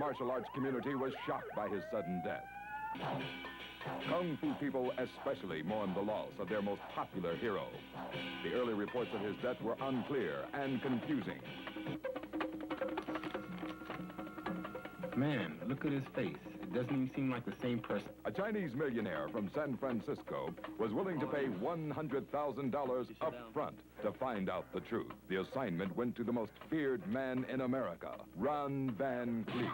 martial arts community was shocked by his sudden death. Kung Fu people especially mourned the loss of their most popular hero. The early reports of his death were unclear and confusing. Man, look at his face. It doesn't even seem like the same person. A Chinese millionaire from San Francisco was willing to pay $100,000 up front to find out the truth. The assignment went to the most feared man in America, Ron Van Cleef,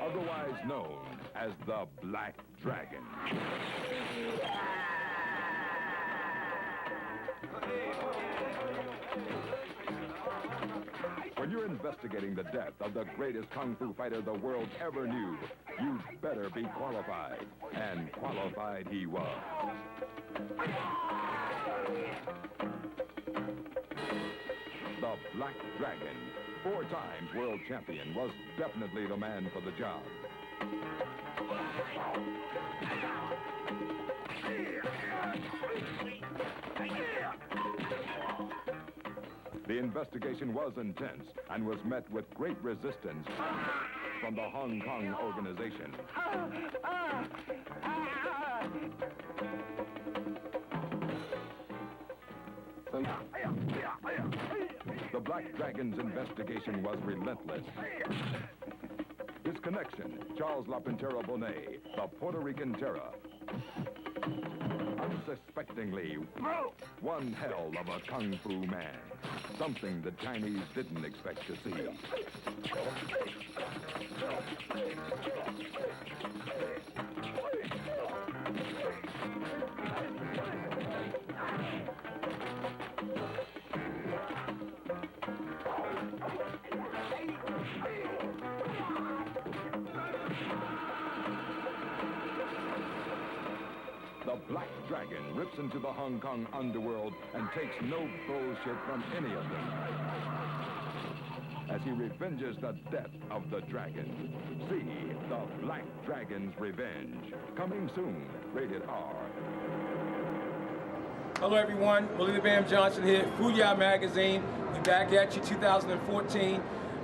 otherwise known as the Black Dragon. When you're investigating the death of the greatest Kung Fu fighter the world ever knew, you'd better be qualified. And qualified he was. The Black Dragon, 4 times world champion, was definitely the man for the job. The investigation was intense and was met with great resistance from the Hong Kong organization. The Black Dragon's investigation was relentless. His connection, Charles La Pantera Bonet, the Puerto Rican terror, unsuspectingly one hell of a Kung Fu man. Something the Chinese didn't expect to see. The Black Dragon rips into the Hong Kong underworld and takes no bullshit from any of them. As he revenges the death of the dragon. See The Black Dragon's Revenge. Coming soon, rated R. Hello everyone, Willie the Bam Johnson here, Fooyah Magazine. We back at you 2014.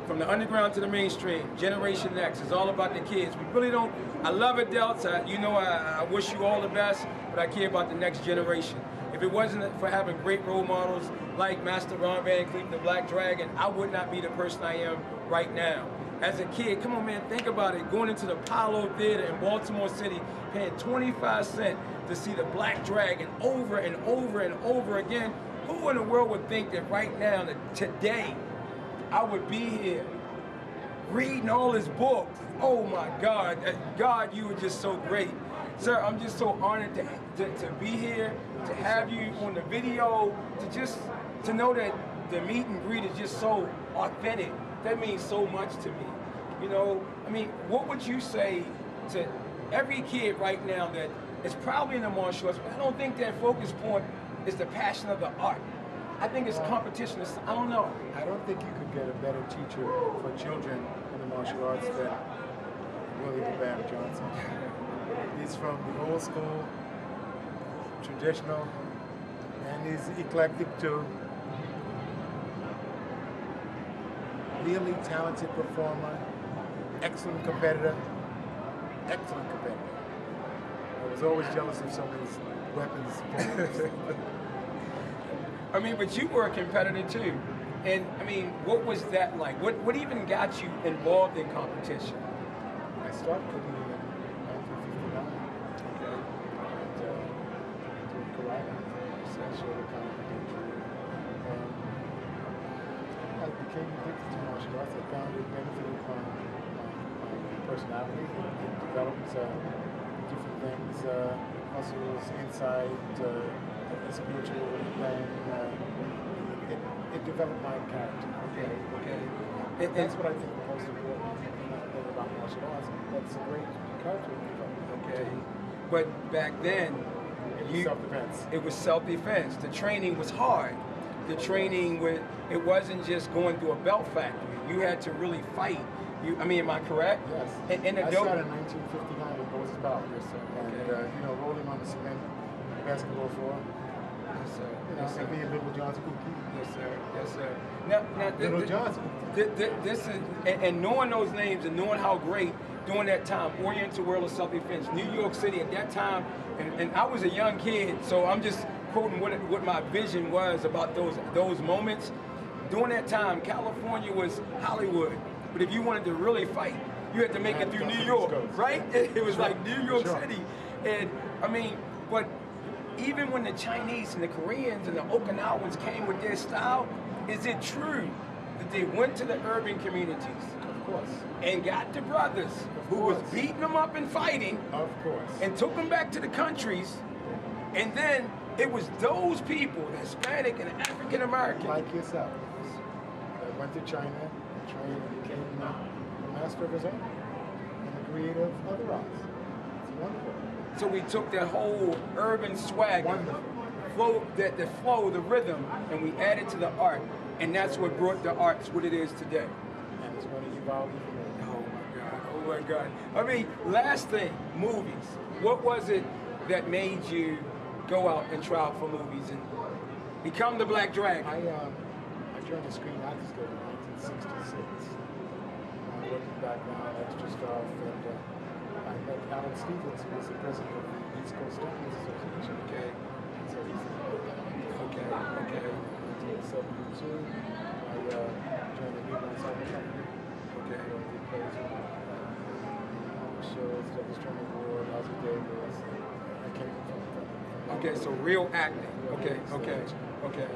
From the underground to the mainstream, Generation X is all about the kids. We really don't, I love adults, I wish you all the best, but I care about the next generation. If it wasn't for having great role models like Master Ron Van Cleef, the Black Dragon, I would not be the person I am right now. As a kid, come on man, think about it, going into the Apollo Theater in Baltimore City, paying 25 cents to see the Black Dragon over and over and over again. Who in the world would think that right now, that today, I would be here reading all his books? Oh my God, God, you were just so great. Sir, I'm just so honored to be here, to have you on the video, to know that the meet and greet is just so authentic. That means so much to me. You know, I mean, what would you say to every kid right now that is probably in the martial arts, but I don't think their focus point is the passion of the art. I think it's competition. I don't know. I don't think you could get a better teacher for children in the martial arts than Willie the Bam Johnson. He's from the old school, traditional, and he's eclectic too. Really talented performer, excellent competitor, excellent competitor. I was always jealous of some of his weapons. I mean, but you were a competitor too. And I mean, what was that like? What even got you involved in competition? I started cooking in 1959. Okay. And doing karate, sort of competition. I became addicted to martial arts. I found it benefited my personality. It developed different things, muscles, insight, spiritual thing. It developed my character. Okay. That's what I think the most important thing about martial arts. That's a great character development. Okay. But back then, it was self-defense. It was self-defense. The training was hard. The training it wasn't just going through a belt factory. You had to really fight. I mean, am I correct? Yes. And I started in 1959 with Moses Powell. Yes, sir. And Okay. rolling on the cement basketball floor. Yes, sir. You know, Yes, sir. and being Little John's cookie. Yes, sir. Yes, sir. Now Little John's cookie. this is, and knowing those names and knowing how great during that time, Oriental World of Self-Defense, New York City at that time, and I was a young kid, so I'm just quoting what my vision was about those moments. During that time, California was Hollywood, but if you wanted to really fight, you had to make it through New York, right? It was like New York City, and I mean, but even when the Chinese and the Koreans and the Okinawans came with their style, is it true that they went to the urban communities? Of course. And got the brothers who was beating them up and fighting, Of course. and took them back to the countries, and then it was those people, the Hispanic and African American, Like yourself, that went to China and trained and became the master of his own and the creator of other arts. It's wonderful. so we took that whole urban swag, Wonderful. the flow, the rhythm, and we added to the art, and that's what brought the arts what it is today. And it's going to evolve even more. Oh my God. I mean, last thing, movies. What was it that made you go out and try out for movies and become the Black Dragon? I joined the Screen Actors Guild in 1966. Working background, extra stuff, and I met Alan Stevens, who was the president of the East Coast Studios Association. Okay. So he's Okay. Okay. in 1972. I joined the New York Summer Company. Okay. We played shows, Douglas Trumbull Ward, Ozzie Davis. I came from Okay, so real acting. Okay, okay, okay.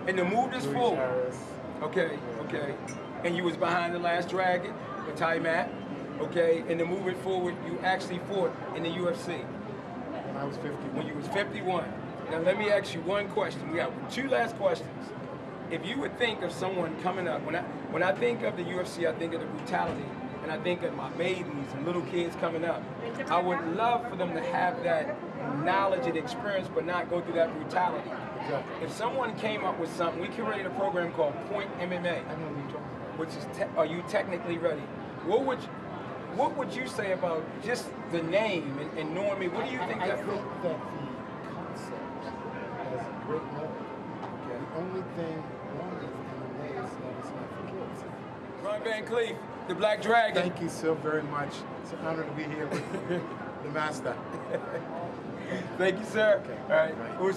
And the move is Louis full. Harris. Okay, okay. And you was behind the Last Dragon, the Ty Matt. Okay, and then moving forward, you actually fought in the UFC When I was 51. when you was 51. Now let me ask you one question. We have two last questions. If you would think of someone coming up, when I think of the UFC, I think of the brutality, and I think of my babies and little kids coming up. I would love for them to have that knowledge and experience, but not go through that brutality. Exactly. If someone came up with something, we created a program called Point MMA, I know what you're talking about. which is are you technically ready? What would you say about just the name and knowing me? What do you think I that? think that the concept has a great merit. The only thing wrong with MMA is that it's not for kids. Ron Van Cleef, the Black Dragon. Thank you so very much. It's an honor to be here with the master. Thank you, sir. Okay. All right. Right. Who's